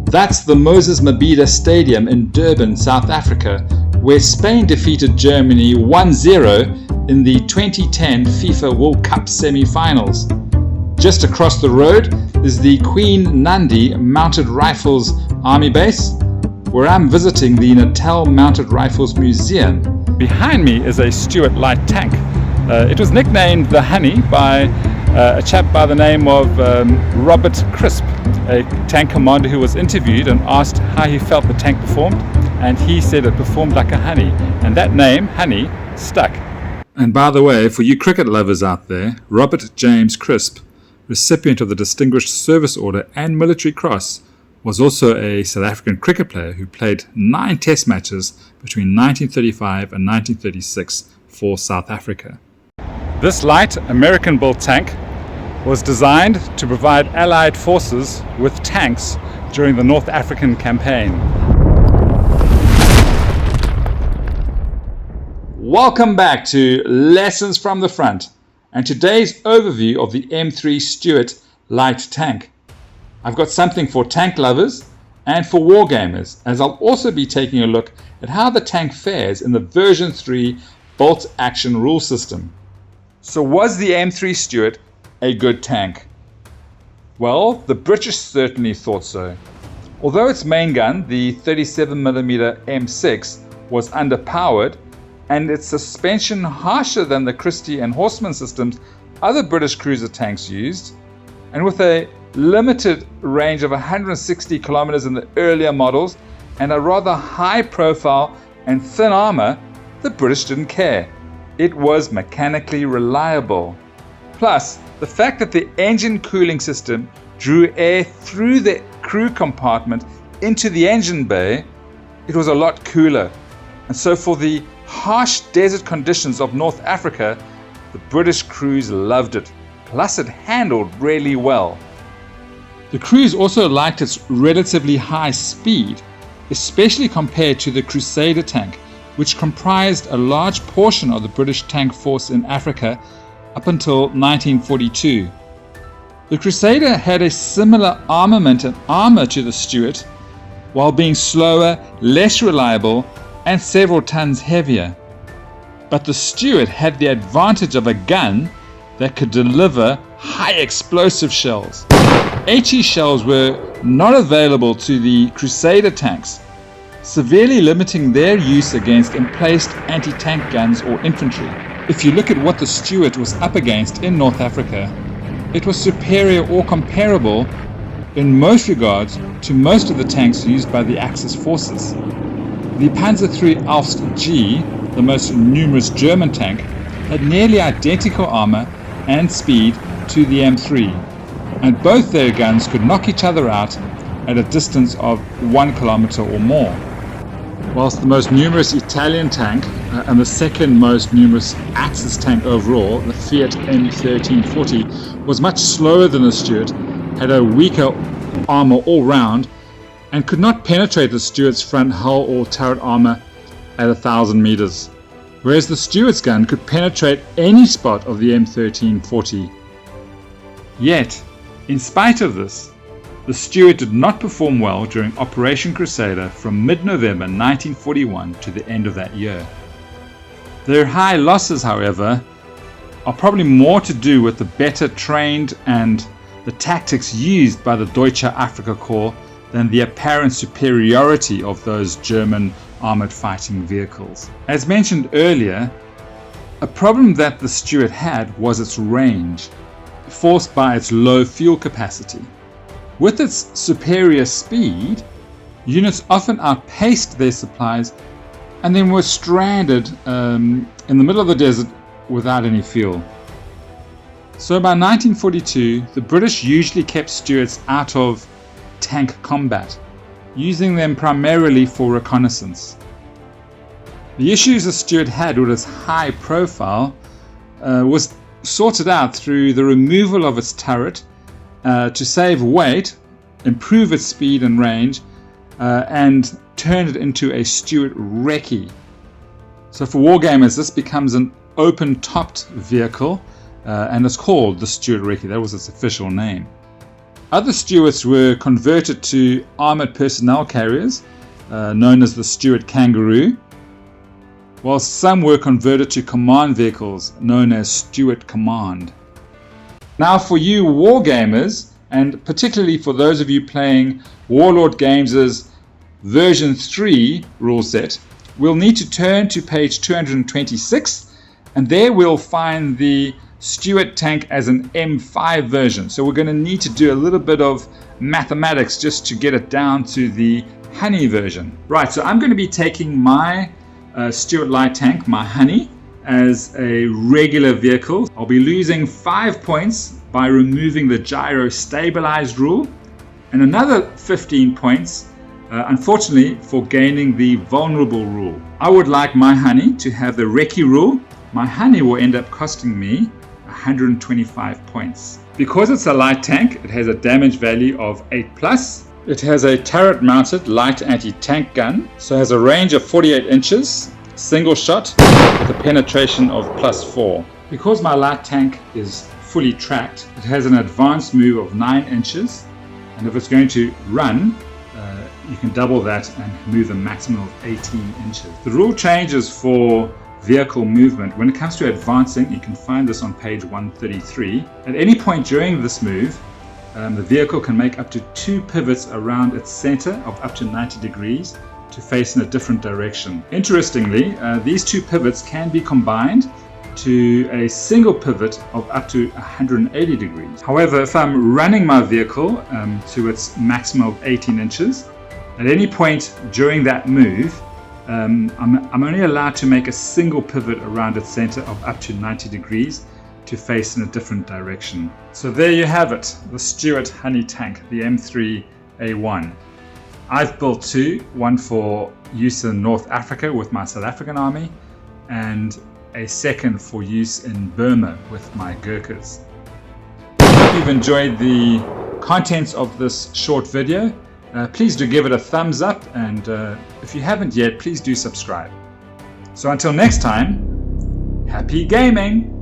That's the Moses Mabhida Stadium in Durban, South Africa, where Spain defeated Germany 1-0 in the 2010 FIFA World Cup semi-finals. Just across the road is the Queen Nandi Mounted Rifles Army Base, where I'm visiting the Natal Mounted Rifles Museum. Behind me is a Stuart light tank. It was nicknamed the Honey by a chap by the name of Robert Crisp, a tank commander who was interviewed and asked how he felt the tank performed, and he said it performed like a honey, and that name, Honey, stuck. And by the way, for you cricket lovers out there, Robert James Crisp, recipient of the Distinguished Service Order and Military Cross, was also a South African cricket player who played 9 test matches between 1935 and 1936 for South Africa. This light American-built tank was designed to provide Allied forces with tanks during the North African campaign. Welcome back to Lessons from the Front and today's overview of the M3 Stuart light tank. I've got something for tank lovers and for wargamers, as I'll also be taking a look at how the tank fares in the version 3 bolt action rule system. So was the M3 Stuart a good tank? Well, the British certainly thought so. Although its main gun, the 37mm M6, was underpowered and its suspension harsher than the Christie and Horseman systems other British cruiser tanks used, and with a limited range of 160 kilometers in the earlier models and a rather high profile and thin armor, the British didn't care. It was mechanically reliable. Plus, the fact that the engine cooling system drew air through the crew compartment into the engine bay, it was a lot cooler. And so for the harsh desert conditions of North Africa, the British crews loved it. Plus it handled really well. The crews also liked its relatively high speed, especially compared to the Crusader tank, which comprised a large portion of the British tank force in Africa up until 1942. The Crusader had a similar armament and armor to the Stuart, while being slower, less reliable, and several tons heavier. But the Stuart had the advantage of a gun that could deliver high explosive shells. HE shells were not available to the Crusader tanks, severely limiting their use against emplaced anti-tank guns or infantry. If you look at what the Stuart was up against in North Africa, it was superior or comparable in most regards to most of the tanks used by the Axis forces. The Panzer III Aust G, the most numerous German tank, had nearly identical armor and speed to the M3, and both their guns could knock each other out at a distance of 1 kilometer or more. Whilst the most numerous Italian tank and the second most numerous Axis tank overall, the Fiat M1340, was much slower than the Stuart, had a weaker armor all round, and could not penetrate the Stuart's front hull or turret armor at 1,000 meters, whereas the Stuart's gun could penetrate any spot of the M1340. Yet, in spite of this, the Stuart did not perform well during Operation Crusader from mid-November 1941 to the end of that year. Their high losses, however, are probably more to do with the better trained and the tactics used by the Deutsche Afrika Korps than the apparent superiority of those German armored fighting vehicles. As mentioned earlier, a problem that the Stuart had was its range, forced by its low fuel capacity. With its superior speed, units often outpaced their supplies and then were stranded in the middle of the desert without any fuel. So by 1942, the British usually kept Stuarts out of tank combat, using them primarily for reconnaissance. The issues the Stuart had with its high profile was sorted out through the removal of its turret to save weight, improve its speed and range, and turn it into a Stuart recce. So for wargamers, this becomes an open-topped vehicle, and it's called the Stuart recce. That was its official name. Other Stuarts were converted to armoured personnel carriers, known as the Stuart Kangaroo, while some were converted to command vehicles, known as Stuart Command. Now for you wargamers, and particularly for those of you playing Warlord Games' version 3 rule set, we'll need to turn to page 226, and there we'll find the Stuart tank as an M5 version. So we're going to need to do a little bit of mathematics just to get it down to the Honey version. Right, so I'm going to be taking my Stuart light tank, my Honey, as a regular vehicle. I'll be losing 5 points by removing the gyro stabilized rule, and another 15 points unfortunately for gaining the vulnerable rule. I would like my Honey to have the recce rule. My Honey will end up costing me 125 points. Because it's a light tank, it has a damage value of 8+. It has a turret mounted light anti-tank gun, so it has a range of 48 inches, single shot with a penetration of +4. Because my light tank is fully tracked, it has an advanced move of 9 inches, and if it's going to run, you can double that and move a maximum of 18 inches. The rule changes for vehicle movement. When it comes to advancing, you can find this on page 133. At any point during this move, the vehicle can make up to 2 pivots around its center of up to 90 degrees to face in a different direction. Interestingly, these 2 pivots can be combined to a single pivot of up to 180 degrees. However, if I'm running my vehicle to its maximum of 18 inches, at any point during that move, I'm only allowed to make a single pivot around its center of up to 90 degrees to face in a different direction. So there you have it, the Stuart Honey tank, the M3A1. I've built 2, one for use in North Africa with my South African army, and a second for use in Burma with my Gurkhas. I hope you've enjoyed the contents of this short video. Please do give it a thumbs up, and if you haven't yet, please do subscribe. So until next time, happy gaming!